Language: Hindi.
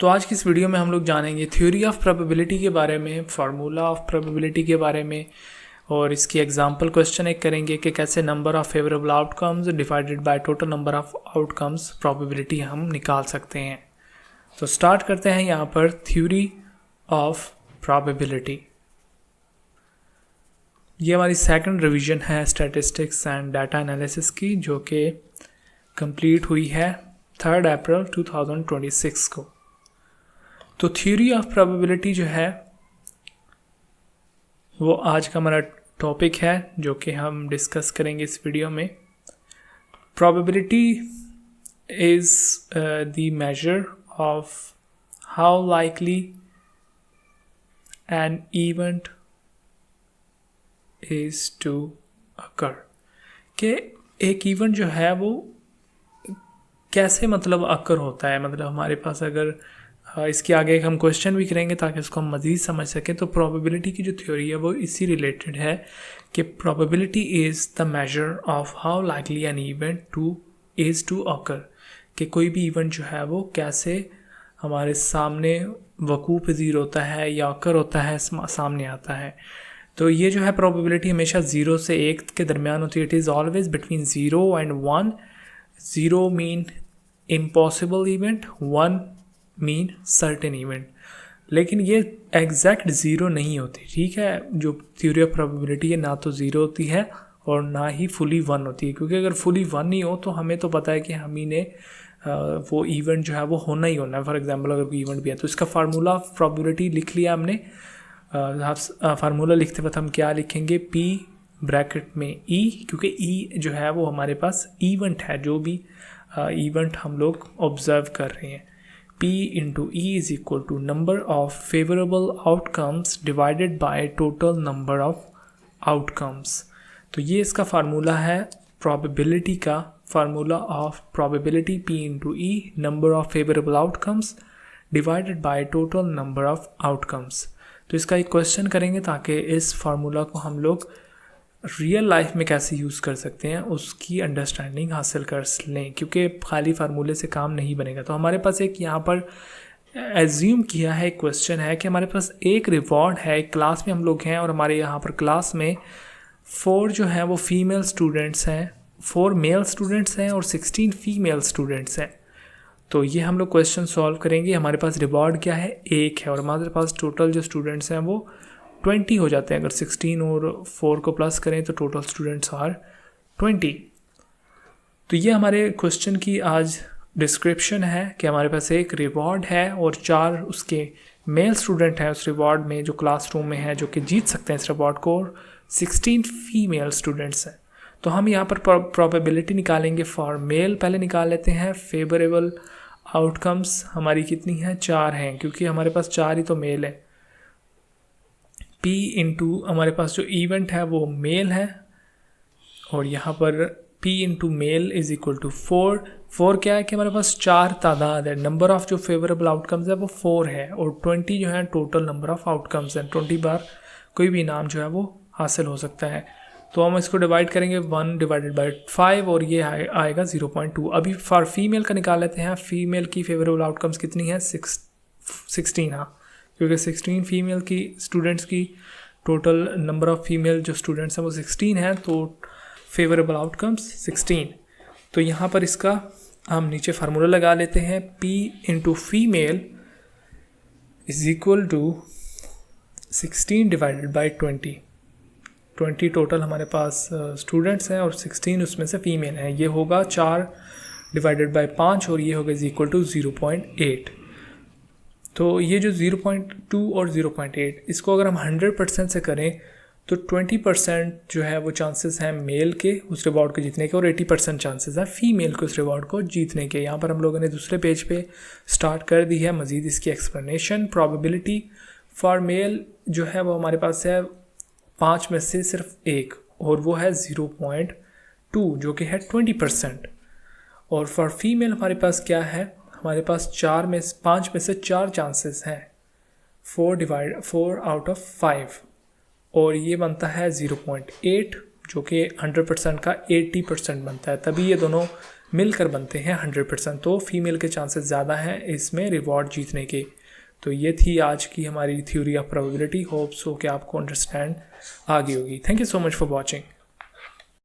तो आज की इस वीडियो में हम लोग जानेंगे थ्योरी ऑफ प्रोबेबिलिटी के बारे में, फार्मूला ऑफ प्रोबेबिलिटी के बारे में, और इसकी एग्जांपल क्वेश्चन एक करेंगे कि कैसे number of favourable outcomes divided by total number of outcomes probability हम निकाल सकते हैं। तो स्टार्ट करते हैं यहाँ पर थ्योरी ऑफ प्रोबेबिलिटी। ये हमारी सेकंड रिवीजन है स्टैटिस्टिक्स एंड डाटा एनालिसिस की, जो कि कंप्लीट हुई है 3 अप्रैल 2026 को। तो थ्योरी ऑफ प्रोबेबिलिटी जो है वो आज का हमारा टॉपिक है, जो कि हम डिस्कस करेंगे इस वीडियो में। Probability is the measure of how likely an event is to occur, कि एक इवेंट जो है वो कैसे अकर होता है। हमारे पास अगर इसके आगे हम क्वेश्चन भी करेंगे ताकि उसको हम मज़ीद समझ सकें। तो प्रोबेबिलिटी की जो थ्योरी है वो इसी रिलेटेड है कि probability is the measure of how likely an event is to occur, कि कोई भी इवेंट जो है वो कैसे हमारे सामने वकूफ़ पज़ीर होता है या अकर होता है, सामने आता है। तो ये जो है प्रोबेबिलिटी हमेशा 0 से 1 के दरमियान होती है। It is always between 0 and 1। 0 mean impossible event, 1 mean certain event. लेकिन ये एग्जैक्ट 0 नहीं होती, ठीक है। जो थ्योरी ऑफ प्रोबेबिलिटी है ना तो 0 होती है और ना ही फुली 1 होती है, क्योंकि अगर फुली 1 नहीं हो तो हमें तो पता है कि हम ही ने वो इवेंट जो है वो होना ही होना है। फॉर एग्जांपल अगर कोई इवेंट भी है तो इसका फार्मूला ऑफ प्रोबेबिलिटी लिख लिया हमने। फार्मूला लिखते वक्त हम क्या लिखेंगे, P ब्रैकेट में E, क्योंकि E जो है वो हमारे पास इवेंट है, जो भी इवेंट हम लोग ऑब्जर्व कर रहे हैं। P into E is equal to number of favorable outcomes divided by total number of outcomes। तो ये इसका फार्मूला है probability का, formula of probability P into E, number of favorable outcomes divided by total number of outcomes। तो इसका एक क्वेश्चन करेंगे ताकि इस फार्मूला को हम लोग रियल लाइफ में कैसे यूज़ कर सकते हैं उसकी अंडरस्टैंडिंग हासिल कर लें, क्योंकि खाली फार्मूले से काम नहीं बनेगा। तो हमारे पास एक यहाँ पर एज्यूम किया है, क्वेश्चन है कि हमारे पास एक रिवॉर्ड है, एक क्लास में हम लोग हैं और हमारे यहाँ पर क्लास में 4 जो है वो फीमेल स्टूडेंट्स हैं, 4 मेल स्टूडेंट्स हैं और 16 फीमेल स्टूडेंट्स हैं। तो ये हम लोग क्वेश्चन सॉल्व करेंगे। हमारे पास रिवॉर्ड क्या है, 1 है, और हमारे पास टोटल जो स्टूडेंट्स हैं वो 20 हो जाते हैं। अगर 16 और 4 को प्लस करें तो टोटल स्टूडेंट्स आर 20। तो ये हमारे क्वेश्चन की आज डिस्क्रिप्शन है कि हमारे पास एक रिवॉर्ड है और 4 उसके मेल स्टूडेंट हैं उस रिवॉर्ड में, जो क्लासरूम में है, जो कि जीत सकते हैं इस रिवॉर्ड को, और 16 फीमेल स्टूडेंट्स हैं। तो हम यहाँ पर प्रोबेबिलिटी निकालेंगे फॉर मेल। पहले निकाल लेते हैं। फेवरेबल आउटकम्स हमारी कितनी है, 4 हैं, क्योंकि हमारे पास 4 ही तो मेल है। P इंटू हमारे पास जो इवेंट है वो मेल है, और यहाँ पर P into male is equal to 4। 4 क्या है कि हमारे पास 4 तादाद है, नंबर ऑफ जो फेवरेबल आउटकम्स है वो 4 है, और 20 जो है टोटल नंबर ऑफ आउटकम्स हैं। 20 बार कोई भी इनाम जो है वो हासिल हो सकता है। तो हम इसको डिवाइड करेंगे 1 डिवाइडेड बाई 5, और ये आएगा 0.2। अभी फॉर फीमेल का निकाल लेते हैं। फीमेल की फेवरेबल आउटकम्स कितनी है, 16। हाँ, क्योंकि 16 फीमेल की स्टूडेंट्स की टोटल नंबर ऑफ फीमेल जो स्टूडेंट्स हैं वो 16 हैं, तो फेवरेबल आउटकम्स 16। तो यहाँ पर इसका हम नीचे फार्मूला लगा लेते हैं। P into female is equal to 16 divided by 20 total हमारे पास स्टूडेंट्स हैं और 16 उसमें से फीमेल हैं। ये होगा 4 डिवाइडेड बाई 5, और ये होगा इज इक्वल टू 0.8। तो ये जो 0.2 और 0.8, इसको अगर हम 100% से करें तो 20% जो है वो चांसेस हैं मेल के उस रिवॉर्ड को जीतने के, और 80% चांसेस हैं फीमेल के उस रिवॉर्ड को जीतने के। यहाँ पर हम लोगों ने दूसरे पेज पे स्टार्ट कर दी है मज़ीद इसकी एक्सप्लेनेशन। प्रोबेबिलिटी फॉर मेल जो है वो हमारे पास है 5 में से सिर्फ 1, और वो है 0.2 जो कि है 20%। और फॉर फीमेल हमारे पास क्या है, हमारे पास 5 में से 4 चांसेस हैं, 4 आउट ऑफ 5, और ये बनता है 0.8, जो कि 100% का 80% बनता है। तभी ये दोनों मिलकर बनते हैं 100%, तो फीमेल के चांसेस ज़्यादा हैं इसमें रिवॉर्ड जीतने के। तो ये थी आज की हमारी theory of probability. Hope so कि आपको अंडरस्टैंड आ गई होगी। Thank you so much for watching.